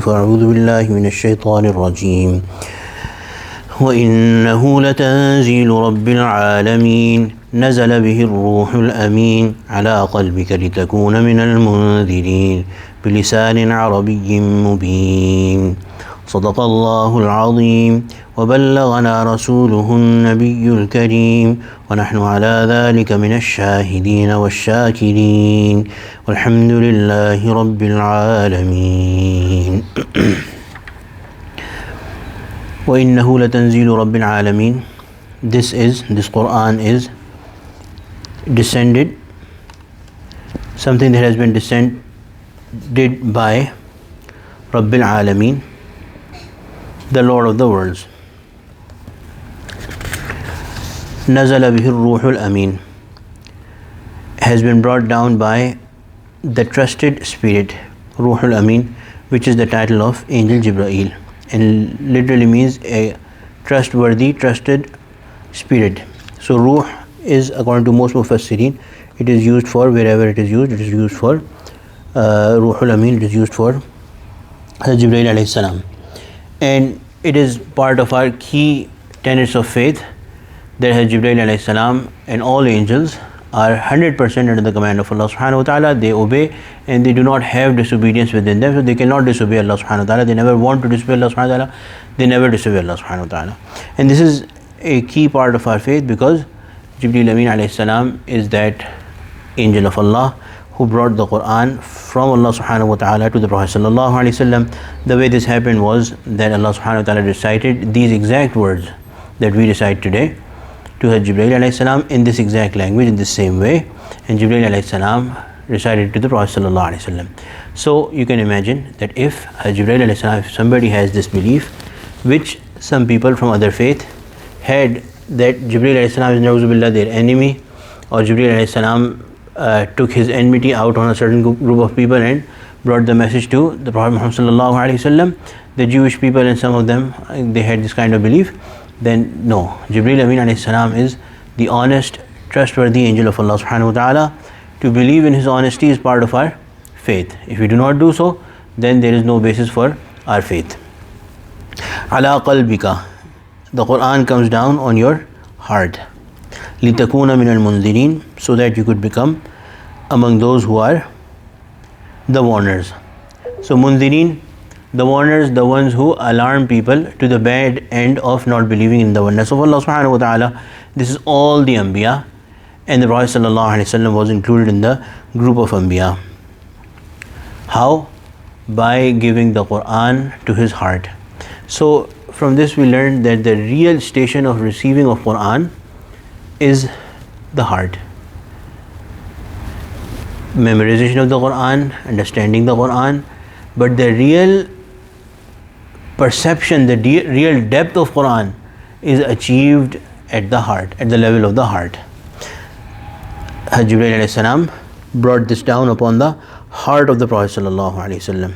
فأعوذ بالله من الشيطان الرجيم وإنه لتنزيل رب العالمين نزل به الروح الأمين على قلبك لتكون من المنذرين بلسان عربي مبين صدق الله العظيم وبلغنا رسوله النبي الكريم ونحن على ذلك من الشاهدين والشاكرين والحمد لله رب العالمين وإنه لتنزيل رب العالمين. This Quran is descended, something that has been descended by Rabbil Alameen, the Lord of the worlds. Nazala bihi Ruhul Amin, has been brought down by the trusted spirit, Ruhul Amin, which is the title of Angel Jibreel, and literally means a trustworthy, trusted spirit. So Ruh is, according to most Mufassirin, it is used for wherever it is used. It is used for Ruhul Amin, it is used for Jibreel alayhi salam. And it is part of our key tenets of faith that Jibreel alayhi salam and all angels are 100% under the command of Allah subhanahu wa ta'ala. They obey and they do not have disobedience within them, so they cannot disobey Allah subhanahu wa ta'ala. They never want to disobey Allah subhanahu wa ta'ala. They never disobey Allah subhanahu wa ta'ala. And this is a key part of our faith because Jibreel Amin alayhi salam is that angel of Allah who brought the Quran from Allah subhanahu wa ta'ala to the Prophet sallallahu alaihi wasallam. The way this happened was that Allah subhanahu wa ta'ala recited these exact words that we recite today to Jibreel alayhi salam in this exact language, in the same way, and Jibreel alayhi salam recited to the Prophet sallallahu alaihi wasallam. So you can imagine that if Jibreel alayhi salam, if somebody has this belief, which some people from other faith had, that Jibreel alayhi salam is na'uzubillah their enemy, or Jibreel alayhi salam took his enmity out on a certain group of people and brought the message to the Prophet Muhammad sallallahu alaihi wasallam, the Jewish people and some of them, they had this kind of belief, then no, Jibreel Amin alayhi salam is the honest, trustworthy angel of Allah subhanahu wa ta'ala. To believe in his honesty is part of our faith. If we do not do so, then there is no basis for our faith. Ala qalbika, the Quran comes down on your heart. Litakuna min al-munzirin, so that you could become among those who are the warners. So munzirin, the warners, the ones who alarm people to the bad end of not believing in the oneness of Allah subhanahu wa ta'ala. This is all the Anbiya, and the Prophet sallallahu alaihi wasallam was included in the group of Anbiya. How? By giving the Quran to his heart. So from this we learned that the real station of receiving of Quran is the heart. Memorization of the Quran, understanding the Quran, but the real perception, the real depth of Quran is achieved at the heart, at the level of the heart. Jibreel alayhi salam brought this down upon the heart of the Prophet sallallahu alaihi wasallam.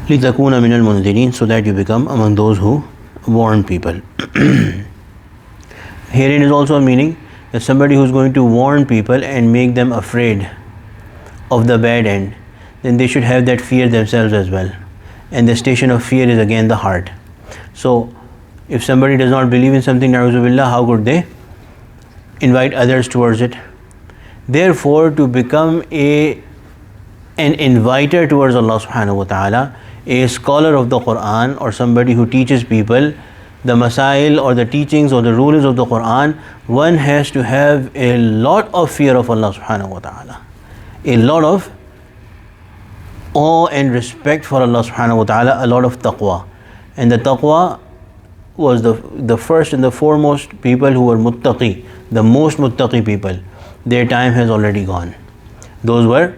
لِتَكُونَ مِنَ الْمُنذِرِينَ, so that you become among those who warn people. Herein is also a meaning that somebody who is going to warn people and make them afraid of the bad end, then they should have that fear themselves as well. And the station of fear is again the heart. So if somebody does not believe in something, na'uzu billah, how could they invite others towards it? Therefore, to become an inviter towards Allah subhanahu wa ta'ala, a scholar of the Quran, or somebody who teaches people the masail or the teachings or the rulings of the Quran, one has to have a lot of fear of Allah subhanahu wa ta'ala, a lot of awe and respect for Allah subhanahu wa ta'ala, a lot of taqwa. And the taqwa was the first and the foremost people who were muttaqi, the most muttaqi people. Their time has already gone. Those were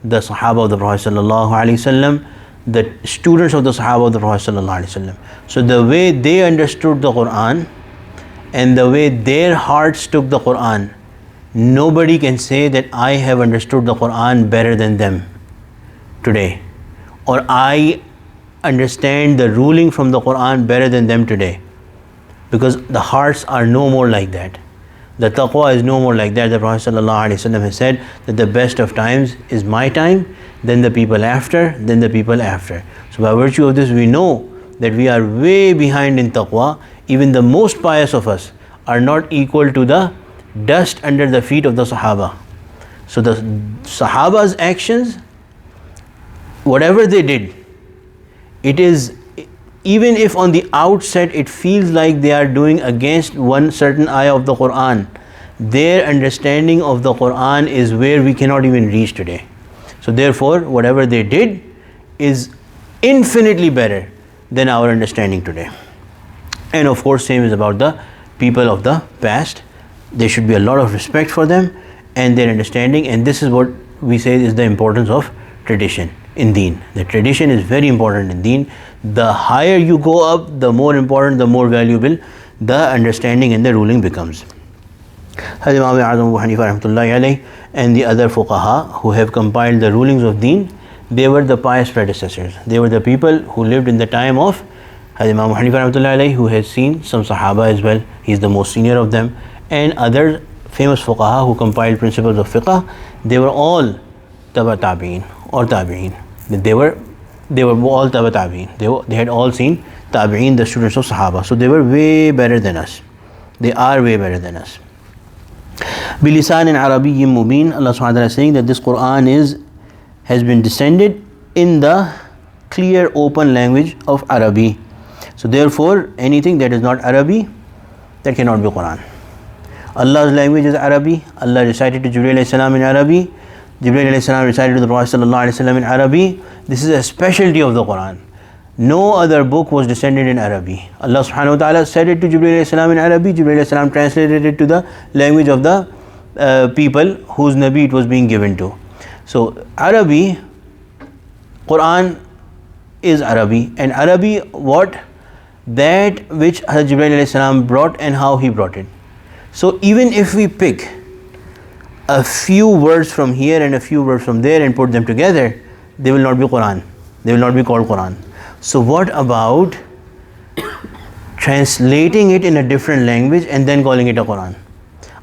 the Sahaba of the Prophet sallallahu alaihi wasallam, the students of the Sahaba of the Prophet sallallahu alaihi wasallam. So the way they understood the Quran and the way their hearts took the Quran, nobody can say that I have understood the Quran better than them today, or I understand the ruling from the Quran better than them today, because the hearts are no more like that. The taqwa is no more like that. The Prophet ﷺ has said that the best of times is my time, then the people after, then the people after. So by virtue of this, we know that we are way behind in taqwa. Even the most pious of us are not equal to the dust under the feet of the Sahaba. So the Sahaba's actions, whatever they did, it is, even if on the outset it feels like they are doing against one certain ayah of the Quran, their understanding of the Quran is where we cannot even reach today. So therefore, whatever they did is infinitely better than our understanding today. And of course, same is about the people of the past. There should be a lot of respect for them and their understanding, and this is what we say is the importance of tradition in Deen. The tradition is very important in Deen. The higher you go up, the more important, the more valuable the understanding and the ruling becomes. Imam Abu Hanifa rahmatullahi alayhi and the other fuqaha who have compiled the rulings of Deen, they were the pious predecessors. They were the people who lived in the time of Imam Abu Hanifa rahmatullahi alayhi, who has seen some Sahaba as well. He is the most senior of them, and other famous fuqaha who compiled principles of fiqh. They were all taba tabi'in or tabi'in. They were all taba tabi'in. They had all seen tabi'in, the students of Sahaba. So they were way better than us. They are way better than us. Bilisan in Arabiyyin Mubin, Allah subhanahu wa ta'ala is saying that this Quran has been descended in the clear open language of Arabi. So therefore, anything that is not Arabi, that cannot be Quran. Allah's language is Arabi. Allah recited to Jibreel alayhi salam in Arabi. Jibreel alayhi salam recited to the Prophet sallallahu alayhi wasallam in Arabi. This is a specialty of the Quran. No other book was descended in Arabi. Allah subhanahu wa ta'ala said it to Jibreel alayhi salam in Arabi. Jibreel alayhi salam translated it to the language of the people whose Nabi it was being given to. So Arabi, Quran is Arabi, and Arabi what? That which Hazrat Jibreel alayhi salam brought and how he brought it. So even if we pick a few words from here and a few words from there and put them together, they will not be Quran. They will not be called Quran. So what about translating it in a different language and then calling it a Quran?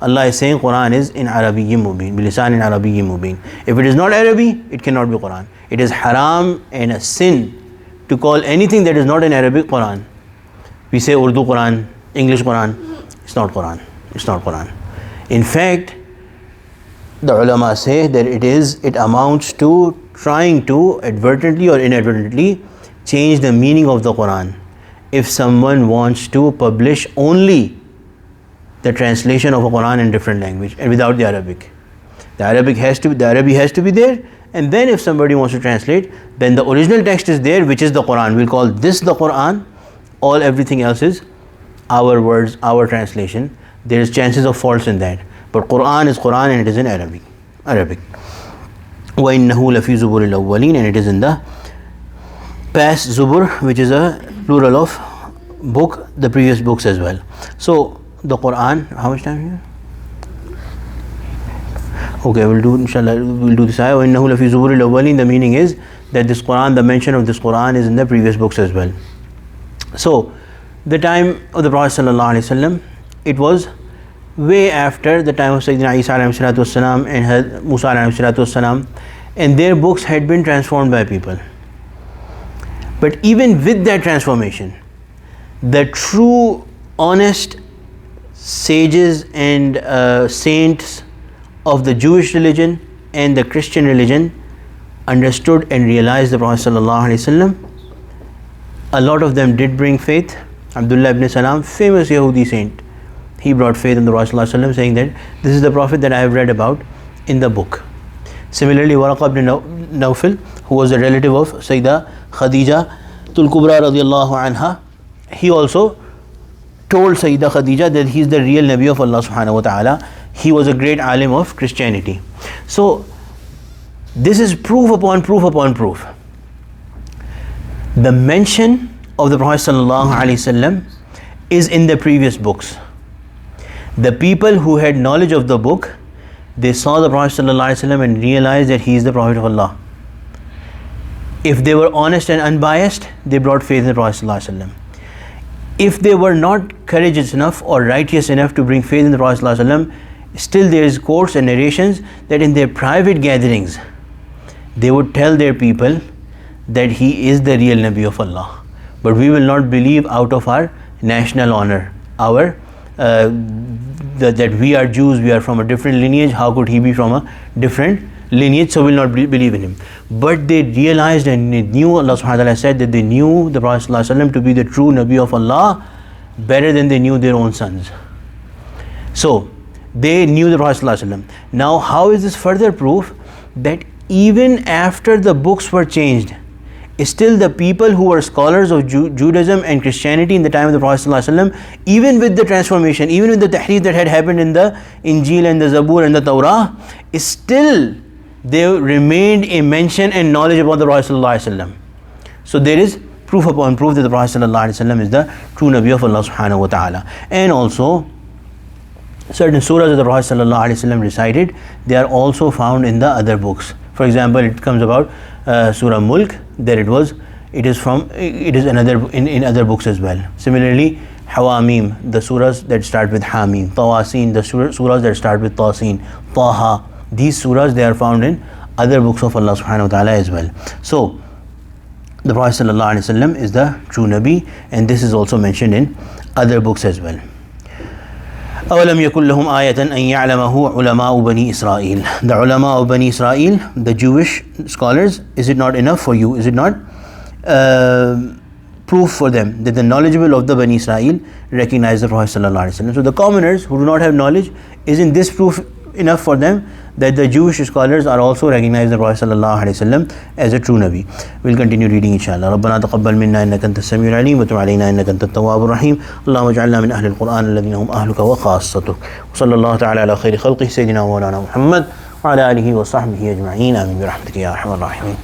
Allah is saying Quran is in Arabiyyin Mubin, bilisan in Arabiyyin Mubin. If it is not Arabic, it cannot be Quran. It is haram and a sin to call anything that is not in Arabic Quran. We say Urdu Quran, English Quran. It's not Quran. It's not Quran. In fact, the ulama say that it amounts to trying to advertently or inadvertently change the meaning of the Quran. If someone wants to publish only the translation of a Quran in different language and without the Arabic, the Arabic has to be there, and then if somebody wants to translate, then the original text is there, which is the Quran. We'll call this the Quran. Everything else is our words, our translation. There is chances of faults in that, but Quran is Quran and it is in Arabic. وَإِنَّهُ لَفِي زُبُرِ الْأَوَّلِينَ, and it is in the past Zubur, which is a plural of book, the previous books as well. So the Quran, how much time here? Okay, we'll do this ayah. وَإِنَّهُ لَفِي زُبُرِ الْأَوَّلِينَ. The meaning is that this Quran, the mention of this Quran is in the previous books as well. So the time of the Prophet sallallahu alaihi wasallam, it was way after the time of Sayyidina Isa alayhi salatu wassalam and Musa alayhi salatu wassalam, and their books had been transformed by people. But even with that transformation, the true honest sages and saints of the Jewish religion and the Christian religion understood and realized the Prophet sallallahu alaihi wasallam. A lot of them did bring faith. Abdullah ibn Salam, famous Yahudi saint, he brought faith in the Prophet sallallahu alaihi wasallam, saying that this is the Prophet that I have read about in the book. Similarly, Warqa ibn Nawfal, who was a relative of Sayyidah Khadija Tul Kubra radiyallahu anha, he also told Sayyidah Khadija that he is the real Nabi of Allah subhanahu wa ta'ala. He was a great alim of Christianity. So this is proof upon proof upon proof. The mention of the Prophet sallallahu alaihi wasallam is in the previous books. The people who had knowledge of the book, they saw the Prophet sallallahu alaihi wasallam and realized that he is the Prophet of Allah. If they were honest and unbiased, they brought faith in the Prophet sallallahu alaihi wasallam. if they were not courageous enough or righteous enough to bring faith in the Prophet ﷺ, still there is quotes and narrations that in their private gatherings they would tell their people that he is the real Nabi of Allah, but we will not believe out of our national honor, our that we are Jews, we are from a different lineage, how could he be from a different lineage, so we will not believe in him. But they realized and they knew, Allah subhanahu wa ta'ala said that they knew the Prophet ﷺ to be the true Nabi of Allah better than they knew their own sons. So they knew the Prophet ﷺ. Now how is this further proof that even after the books were changed, still the people who were scholars of Judaism and Christianity in the time of the Prophet ﷺ, even with the transformation, even with the tahrif that had happened in the Injil and the Zabur and the Torah, still there remained a mention and knowledge about the Prophet ﷺ. So there is proof upon proof that the Prophet ﷺ is the true Nabi of Allah subhanahu wa ta'ala. And also certain surahs that the Prophet ﷺ recited, they are also found in the other books. For example, it comes about Surah Mulk, that it is another in other books as well. Similarly, Hawamim, the surahs that start with Hamim, Tawasin, the surahs that start with Tasin, Taha, these surahs they are found in other books of Allah subhanahu wa ta'ala as well. So the Prophet ﷺ is the true Nabi, and this is also mentioned in other books as well. أَوَلَمْ يَكُنْ لَهُمْ آيَةً أَنْ يَعْلَمَهُ عُلَمَاءُ بَنِي إِسْرَائِيلَ. The ulama of Bani Israel, the Jewish scholars, is it not enough for you? Is it not proof for them that the knowledgeable of the Bani Israel recognize the Prophet ﷺ? So the commoners who do not have knowledge, isn't this proof enough for them that the Jewish scholars are also recognize the Prophet ﷺ as a true Nabi? We'll continue reading inshallah. ربنا تقبل منا إنك أنت السميع العليم وتب علينا إنك أنت التواب الرحيم اللهم اجعلنا من أهل القرآن الذين هم أهلك وخاصتك وصلى الله تعالى على خير خلقه سيدنا ومولانا محمد وعلى آله وصحبه أجمعين آمين برحمتك يا أرحم الراحمين.